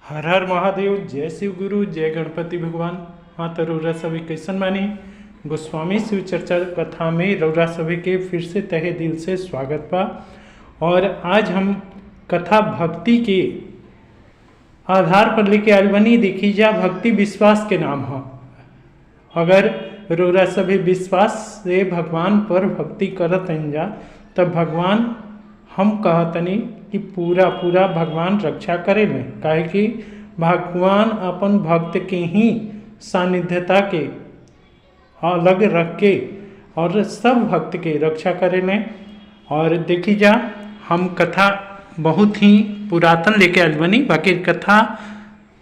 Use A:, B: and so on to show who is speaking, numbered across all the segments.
A: हर हर महादेव। जय शिव गुरु, जय गणपति भगवान। हाँ तो रौरा सभी कैसन मानी। गोस्वामी शिव चर्चा कथा में रौरा सभी के फिर से तहे दिल से स्वागत बा। और आज हम कथा भक्ति के आधार पर लेके आयल बनी। देखी जा भक्ति विश्वास के नाम है। अगर रौरा सभी विश्वास से भगवान पर भक्ति करत जा तब भगवान हम कहतनी कि पूरा पूरा भगवान रक्षा करे में, काहे कि भगवान अपन भक्त के ही सानिध्यता के अलग रख के और सब भक्त के रक्षा करे में। और देखी जा हम कथा बहुत ही पुरातन लेके आयल बनी। बाकी कथा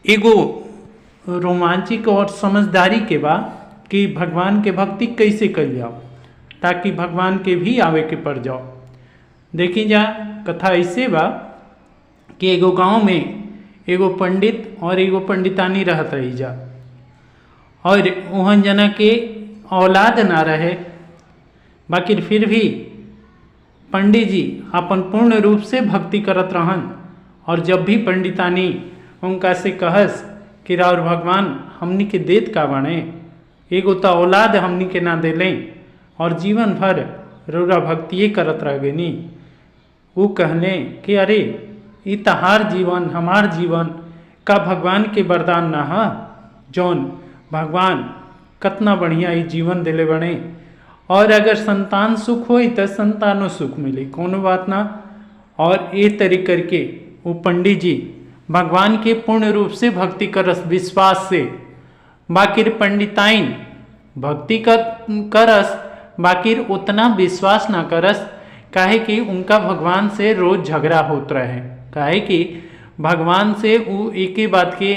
A: एगो रोमांचिक और समझदारी के बा कि भगवान के भक्ति कैसे कर जाओ ताकि भगवान के भी आवे के पड़ जाओ। देखी जा कथा ऐसे बा कि एगो गांव में एगो पंडित और एगो पंडितानी रहत रही जा। और वहन जना के औलाद ना रहे, बाकी फिर भी पंडित जी अपन पूर्ण रूप से भक्ति करत रहन। और जब भी पंडितानी उनका से कहस कि राउर भगवान हमनी के देत का बने, एगो तो औलाद हमनी के ना देलें और जीवन भर रौरा भक्तिये करत रह गनी। वो कहने कि अरे ई तहार जीवन हमार जीवन का भगवान के वरदान ना है, जौन भगवान कितना बढ़िया ये जीवन दिले बने। और अगर संतान सुख होई तो संतानों सुख मिली, कोनो बात ना। और ये तरीके करके वो पंडित जी भगवान के पूर्ण रूप से भक्ति करस विश्वास से। बाकी पंडिताइन भक्ति करस बाकी उतना विश्वास ना करस, काहे कि उनका भगवान से रोज झगड़ा होत रहे। काहे कि भगवान से वो एक ही बात के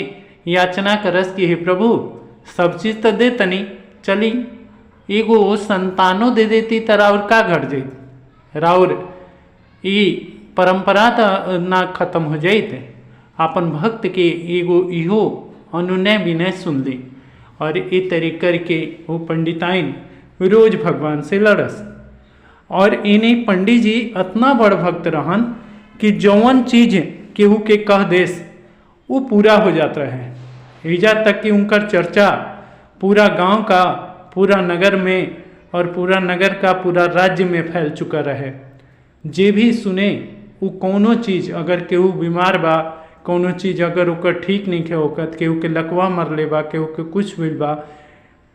A: याचना करस कि हे प्रभु सब चीज़ तो दे तनी, चली एगो संतानों दे देती तो राउर का घट जाती, राउर ये परंपरा तो ना खत्म हो जाते। अपन भक्त के एगो इहो अनुनय विनय सुन ली। और ये तरीके करके वो पंडिताइन रोज भगवान से लड़स। और इन्हें पंडित जी इतना बड़ भक्त रहन कि जौन चीज केहू के कह देस वो पूरा हो जाता है। इजा तक कि उनकर चर्चा पूरा गांव का, पूरा नगर में और पूरा नगर का पूरा राज्य में फैल चुका रहे। जे भी सुने वो कोनो चीज़ अगर केहू बीमार बा, कोनो चीज़ अगर ओकर ठीक नहीं होकत, केहू के लकवा मर ले बा, केहू के कुछ मिल बा,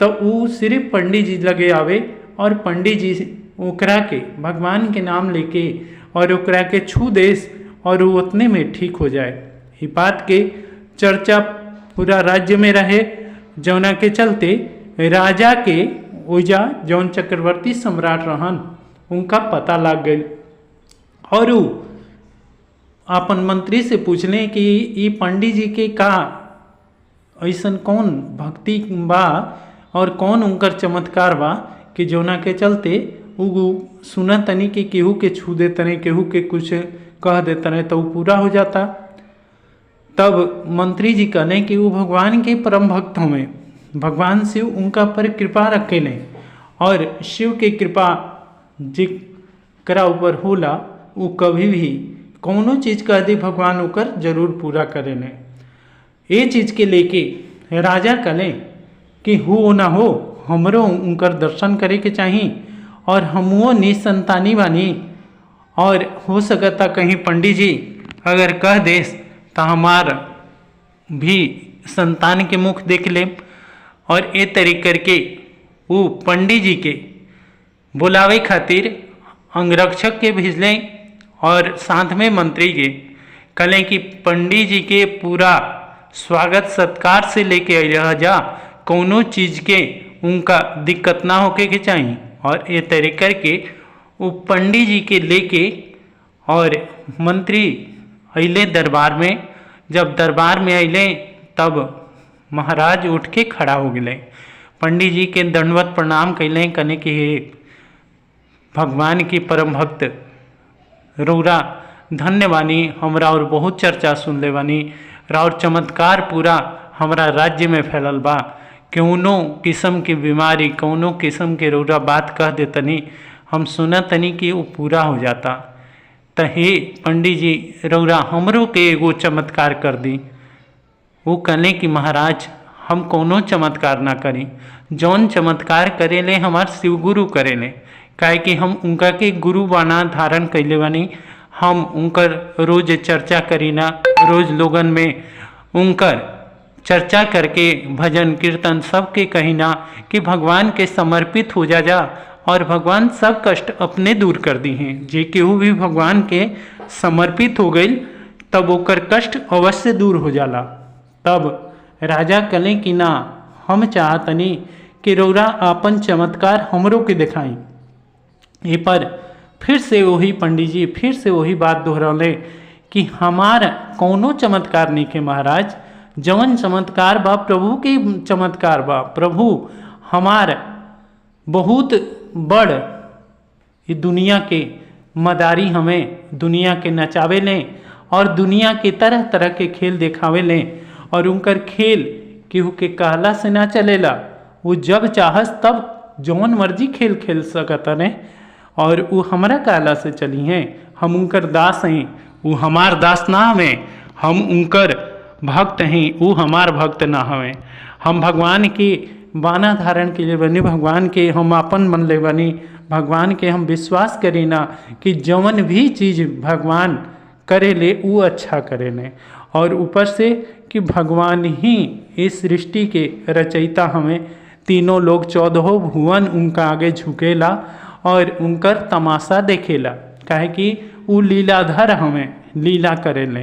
A: तो वो सिर्फ पंडित जी लगे आवे और पंडित जी ओकरा के भगवान के नाम लेके और ओकरा के छू देस और वो उतने में ठीक हो जाए। ये बात के चर्चा पूरा राज्य में रहे, जौना के चलते राजा के ओजा जौन चक्रवर्ती सम्राट रहन उनका पता लग गई। और वो अपन मंत्री से पूछले कि ये पंडित जी के का ऐसन कौन भक्ति बा और कौन उनकर चमत्कार बा कि जौना के चलते वो सुना तनी कि केहू के छू दे तने, केहू के कुछ कह दे तने तो वो पूरा हो जाता। तब मंत्री जी कहने कि वो भगवान के परम भक्त हमें, भगवान शिव उनका पर कृपा रखे नहीं। और शिव के कृपा जिकरा ऊपर होला वो कभी भी कोनो चीज़ कह दी भगवान ओकर जरूर पूरा करे ने। ये चीज़ के लेके राजा कहें कि हो ना हो हमरो उनकर दर्शन करे के चाहिए और हमो निसंतानी बानी। और हो सकता कहीं पंडित जी अगर कह देस तो हमार भी संतान के मुख देख ले। और ये तरीके करके वो पंडित जी के बुलावे खातिर अंगरक्षक के भेजलें और साथ में मंत्री के कहलें कि पंडित जी के पूरा स्वागत सत्कार से लेके रह जा, कोनो चीज़ के उनका दिक्कत ना होके के चाहिए। और ये तरीके करके वो पंडित जी के लेके और मंत्री अइले दरबार में। जब दरबार में अइले तब महाराज उठ के खड़ा हो गए, पंडित जी के दंडवत प्रणाम कैलें, कहने कि हे भगवान की परम भक्त रौरा धन्य बानी, हमरा और बहुत चर्चा सुन ले बानी, और चमत्कार पूरा हमरा राज्य में फैलल बा। कौनो किस्म की बीमारी, कौनो किस्म के रौरा बात कह दे तनी, हम सुना तनी कि वो पूरा हो जाता। तो हे पंडित जी रौरा हमरो के एगो चमत्कार कर दी। वो कहले कि महाराज हम कोनो चमत्कार ना करी, जौन चमत्कार करेले हमार शिव गुरु करेले, काहे कि हम उनका के गुरु बना धारण कैले बानी। हम उनकर रोज चर्चा करीना, रोज लोगन में उनकर चर्चा करके भजन कीर्तन सबके कहिना कि भगवान के समर्पित हो जा और भगवान सब कष्ट अपने दूर कर दी हैं। जे केहू भी भगवान के समर्पित हो गई तब ओकर कष्ट अवश्य दूर हो जाला। तब राजा कले कि ना, हम चाहतनी कि रौरा आपन चमत्कार हमरो के दिखाई। ये पर फिर से वही पंडित जी फिर से वही बात दोहरौले कि हमार कौनो चमत्कार नहीं के महाराज, जवन चमत्कार बा प्रभु के चमत्कार बा। प्रभु हमार बहुत बड़ ये दुनिया के मदारी हमें दुनिया के नचावे लें और दुनिया के तरह तरह के खेल देखावे लें, और उनकर खेल केहू के कहला से ना चलेला। वो जब चाहस तब जौन मर्जी खेल खेल सकता ने, और वो हमारा कहला से चली हैं। हम उनकर दास हैं, वो हमार दास ना हमें। हम उनकर भक्त हैं, वो हमार भक्त ना हमें। हम भगवान के बाना धारण के लिए बनी, भगवान के हम अपन मन ले बनी, भगवान के हम विश्वास करी ना कि जवन भी चीज़ भगवान करे ले वो अच्छा करे ले, और ऊपर से कि भगवान ही इस सृष्टि के रचयिता हमें। तीनों लोग 14 भुवन उनका आगे झुकेला और उनकर तमाशा देखेला, काहे कि वो लीलाधर हमें लीला करे ले।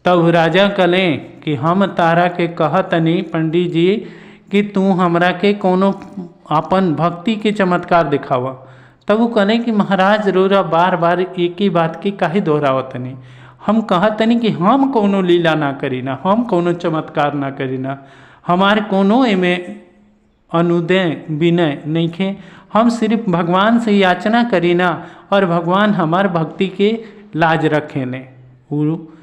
A: तब राजा कलें कि हम तारा के कहतनी पंडित जी कि तू हमरा के कोनो अपन भक्ति के चमत्कार दिखावा। तब वो कहें कि महाराज रोरा बार बार एक ही बात की काहे दोहरावतनी। हम कहतनी कि हम कोनो लीला ना करी ना, हम कोनो चमत्कार ना करी ना, हमारे कोनो एमे अनुदय विनय नहीं खे। हम सिर्फ भगवान से याचना करी ना और भगवान हमार भक्ति के लाज रखे ने। वो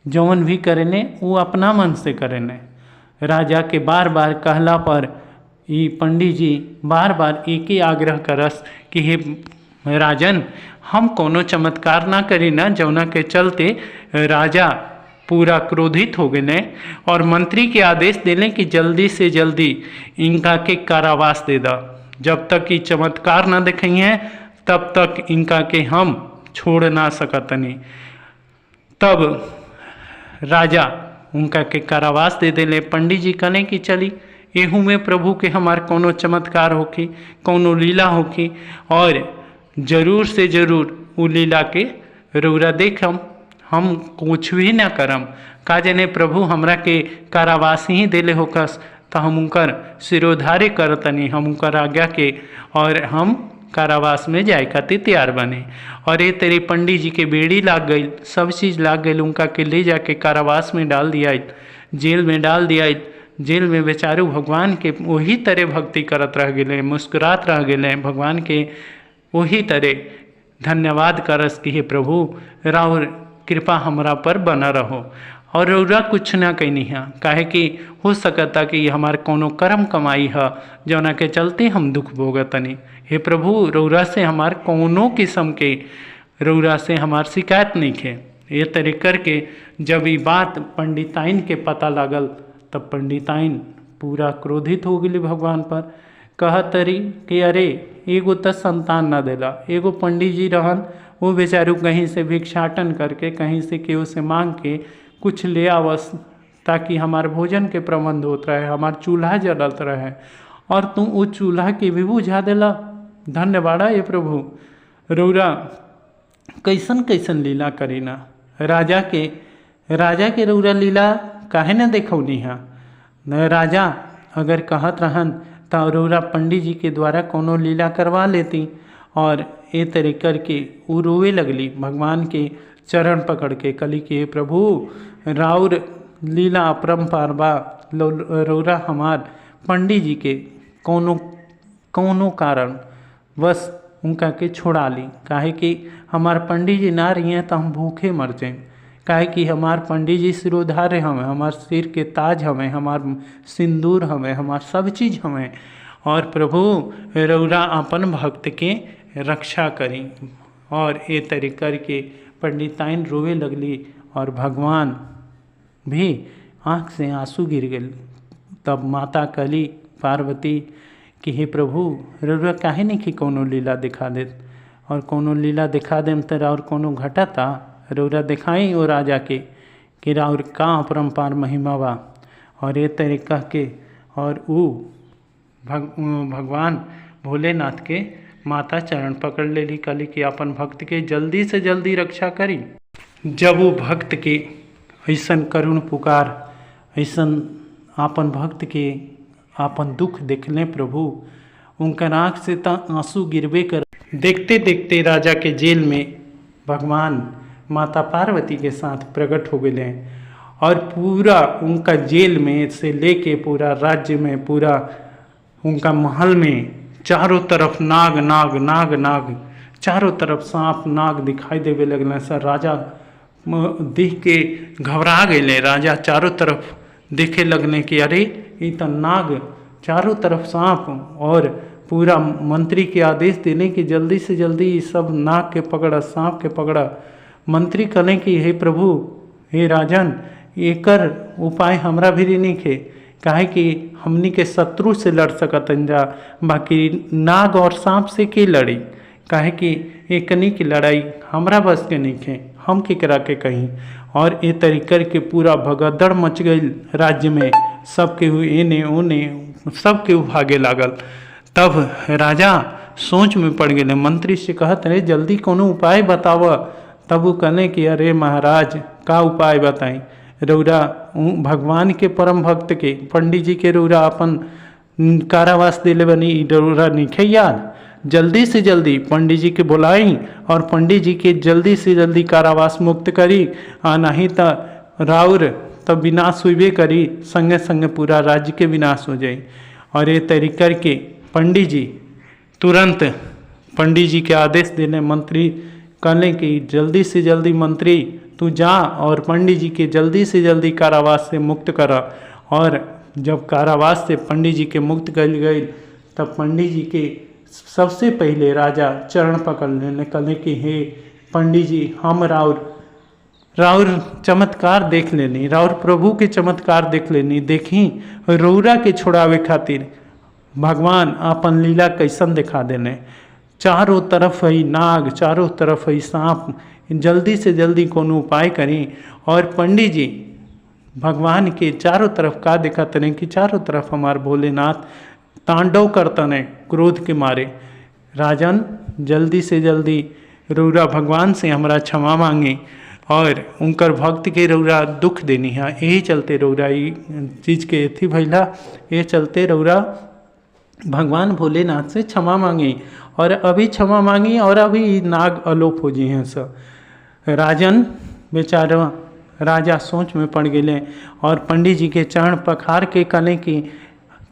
A: जौन भी करेने वो अपना मन से करेने। राजा के बार बार कहला पर ये पंडित जी बार बार एक ही आग्रह करस कि हे राजन, हम कोनो चमत्कार ना करी ना, जौना के चलते राजा पूरा क्रोधित हो गए और मंत्री के आदेश देने कि जल्दी से जल्दी इनका के कारावास दे दा। जब तक ये चमत्कार ना दिखाई हैं तब तक इनका के हम छोड़ ना सकतनी। तब राजा उनका के कारावास दे देले। पंडित जी कहने कि चली एहू में प्रभु के हमार कोनो चमत्कार होखी, कोनो लीला होखी, और जरूर से जरूर वो लीला के रौरा देखम। हम कुछ भी ना करम, का जने प्रभु हमरा के कारावास ही देले होकस, तो हम उनकर सिरोधार्य करतनी, हम उनकर आज्ञा के, और हम कारावास में जाए खातिर तैयार बने। और ये तेरे पंडित जी के बेड़ी लाग गई, सब चीज़ लाग गई, उनका के ले जाके कारावास में डाल दिया, जेल में डाल दिया। जेल में बेचारू भगवान के वही तरह भक्ति करत रह गए, मुस्कुरात रह गए, भगवान के वही तरह धन्यवाद करस कि हे प्रभु राउर कृपा हमरा पर बना रहो। और रौरा कुछ ना कहनी है, काहे कि हो सकता कि हमार कोनो कर्म कमाई है जौना के चलते हम दुख भोगतनी। हे प्रभु रौरा से हमार कोनो किस्म के रौरा से हमार शिकायत नहीं खे। ये तरह करके जब ये बात पंडिताइन के पता लागल तब पंडिताइन पूरा क्रोधित हो गई भगवान पर। कहतरी कि अरे एगो तो संतान ना देला, एगो पंडित जी रहन वो बेचारू कहीं से भिक्षाटन करके कहीं से केहू से मांग के कुछ ले आवस ताकि हमार भोजन के प्रबंध होत रहे, हमार चूल्हा जलत रहे, और तू वो चूल्हा के भी बुझा देला। धन्यवाद ये प्रभु, रौरा कैसन कैसन लीला करीना। राजा के रौरा लीला काहे न देखौनी है। राजा अगर कहत रहन तो रौरा पंडित जी के द्वारा कोनो लीला करवा लेती। और ए तरह करके वो रोवे लगली, भगवान के चरण पकड़ के कली के प्रभु राउर लीला अपरंपार बा, रौरा हमार पंडित जी के कोनो कारण बस उनका के छोड़ा ली, काहे कि हमार पंडित जी ना रही हैं तो हम भूखे मर जाएं। काहे कि हमार पंडित जी सिरोधार्य हमें, हमार सिर के ताज हमें, हमार सिंदूर हमें, हमार सब चीज़ हमें। और प्रभु रौरा अपन भक्त के रक्षा करी। और ये तरीक़ा करके पंडिताइन रोवे लगली और भगवान भी आँख से आंसू गिर गए। तब माता कहली पार्वती कि हे प्रभु रउरा काहे नहीं कि कोनो लीला दिखा देत, और कोनो लीला दिखा देम तो और कोनो घटता रउरा दिखाई ओ राजा के कि राउर का अपरम्पार महिमा बा। और ये तरीका के और ऊ भगवान भोलेनाथ के माता चरण पकड़ लेली, कहली कि अपन भक्त के जल्दी से जल्दी रक्षा करी। जब वो भक्त के ऐसन करुण पुकार, ऐसन आपन भक्त के आपन दुख देखले प्रभु, उनका आँख से तो आंसू गिरबे कर। देखते देखते राजा के जेल में भगवान माता पार्वती के साथ प्रकट हो गए और पूरा उनका जेल में से लेके पूरा राज्य में, पूरा उनका महल में चारों तरफ नाग नाग नाग नाग, चारों तरफ सांप नाग दिखाई देवे लगल। सर राजा देख के घबरा गए। राजा चारों तरफ देखे लगने कि अरे ये तो नाग, चारों तरफ सांप, और पूरा मंत्री के आदेश देने कि जल्दी से जल्दी सब नाग के पकड़ा, सांप के पकड़ा। मंत्री कहलें कि हे प्रभु हे राजन, एकर उपाय हमरा भी नहीं खे, काहे कि हमनी के शत्रु से लड़ सकतन जा, बाकी नाग और सांप से के लड़ी, काहे कि एकनी की लड़ाई हमरा बस के नहीं खे, हम केकरा के कहीं। और ए तरीकर के पूरा भगदड़ मच गई राज्य में, सबके हुए एने ओने सबके भागे लागल। तब राजा सोच में पड़ गए, मंत्री से कहत अरे जल्दी कोनो उपाय बताव। तब वो कहने कि अरे महाराज का उपाय बताई, रउरा भगवान के परम भक्त के पंडित जी के रउरा अपन कारावास दिले बनी, रउरा निखे याद, जल्दी से जल्दी पंडित जी के बुलाई और पंडित जी के जल्दी से जल्दी कारावास मुक्त करी, आ नहीं तो राउर तब विनाश हुए करी, संगे संगे पूरा राज्य के विनाश हो जाए। और ये तरीकर के पंडित जी तुरंत पंडित जी के आदेश देने मंत्री कहने कि जल्दी से जल्दी मंत्री तू जा और पंडित जी के जल्दी से जल्दी कारावास से मुक्त करा। और जब कारावास से पंडित जी के मुक्त कर गई, तब पंडित जी के सबसे पहले राजा चरण पकड़ लेने, कहने कि हे पंडित जी हम राउर चमत्कार देख लेनी, राउर प्रभु के चमत्कार देख लेनी, देखी रौरा के छोड़ावे खातिर भगवान अपन लीला कैसन दिखा देने। चारों तरफ ही नाग, चारों तरफ ही सांप, जल्दी से जल्दी कोनो उपाय करी। और पंडित जी भगवान के चारों तरफ का दिखाते हैं कि चारों तरफ हमारे भोलेनाथ तांडव करतने क्रोध के मारे। राजन जल्दी से जल्दी रौरा भगवान से हमरा क्षमा मांगे और उनकर भक्त के रौरा दुख देनी है, यही चलते रौरा चीज़ के अथी भैला, ये चलते रौरा भगवान भोलेनाथ से क्षमा मांगी और अभी क्षमा मांगी और अभी नाग अलोप हो जी हैं सब। राजन बेचारा राजा सोच में पड़ गए और पंडित जी के चरण पखार के कहले कि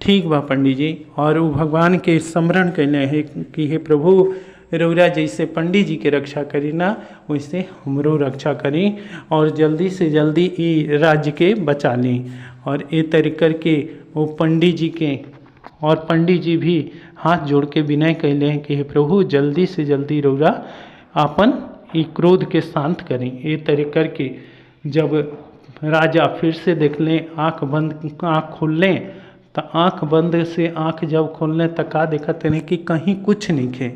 A: ठीक बा पंडित जी, और वो भगवान के स्मरण कैले है कि हे प्रभु रौरा जैसे पंडित जी के रक्षा करी ना, वैसे हमरो रक्षा करी और जल्दी से जल्दी ये राज्य के बचा ली। और ये तरीकर के वो पंडित जी के, और पंडित जी भी हाथ जोड़ के विनय कैले हैं कि हे प्रभु जल्दी से जल्दी रौरा अपन ये क्रोध के शांत करें। ये तरीकर के जब राजा फिर से देख लें, आँख खोल लें, तो आँख बंद से आँख जब खोल लें तो का देखते हैं कि कहीं कुछ नहीं खे,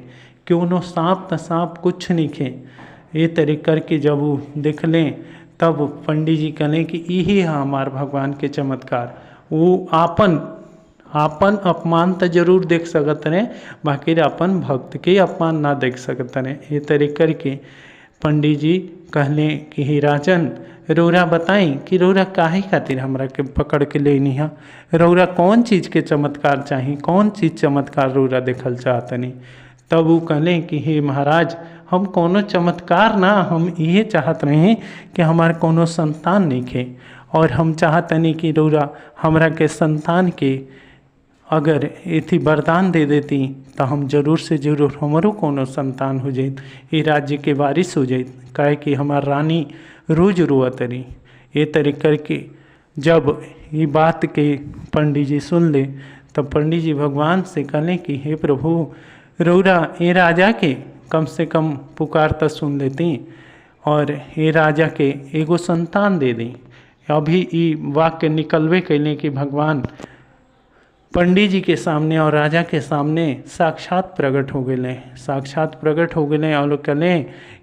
A: क्यों नो सांप तो सांप कुछ नहीं खे। ये तरीकर के जब वो देख लें तब पंडित जी कहलें कि यही है हमार भगवान के चमत्कार। वो आपन अपमान तो जरूर देख सकते हैं, बाकी अपन भक्त के अपमान ना देख सकते हैं। ये तरीकर के पंडित जी कहले कि हे राजन रौरा बताई कि रौरा काहे खातिर हमरा के पकड़ के लेनी है, रौरा कौन चीज़ के चमत्कार चाहिए, कौन चीज़ चमत्कार रौरा देखल चाहतनी। तब वो कहले कि हे महाराज हम कोनो चमत्कार ना, हम ये चाहत रहे कि हमारे कोनो संतान नहीं खे, और हम चाहतनी कि रौरा हमरा के संतान के अगर एथी वरदान दे देती तो हम जरूर से जरूर हमारो कोनो संतान हो जाए, ये राज्य के वारिस हो जाए, काहे कि हमार रानी रोज रोअत रही। ये तरीकर के जब ये बात के पंडित जी सुन ले, तब पंडित जी भगवान से कहले कि हे प्रभु रौरा ये राजा के कम से कम पुकार तो सुन लेती और ये राजा के एगो संतान दे दी। अभी ई वाक्य निकलबे कैले कि भगवान पंडित जी के सामने और राजा के सामने साक्षात प्रकट हो गए, साक्षात प्रकट हो गए और लोग कहले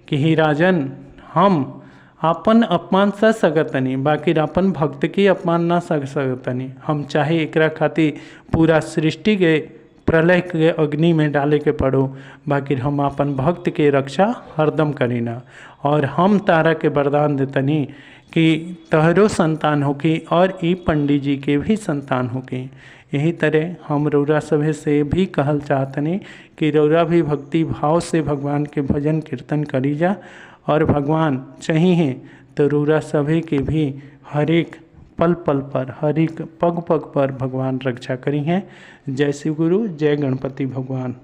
A: कि ही राजन, हम अपन अपमान सह सकतनी, बाकी अपन भक्त के अपमान ना सह सकतनी। हम चाहे एकरा खातिर पूरा सृष्टि के प्रलय के अग्नि में डाले के पड़ो, बाकी हम अपन भक्त के रक्षा हरदम करीना। और हम तारा के वरदान देतनी कि तहरो संतान होकी और ई पंडित जी के भी संतान होकी। यही तरह हम रौरा सभे से भी कहल चाहतनी कि रौरा भी भक्ति भाव से भगवान के भजन कीर्तन करी जा, और भगवान चाहिए तो रौरा सभे के भी हर एक पल पल पर, हर एक पग पग पर भगवान रक्षा करी हैं। जय शिव गुरु, जय गणपति भगवान।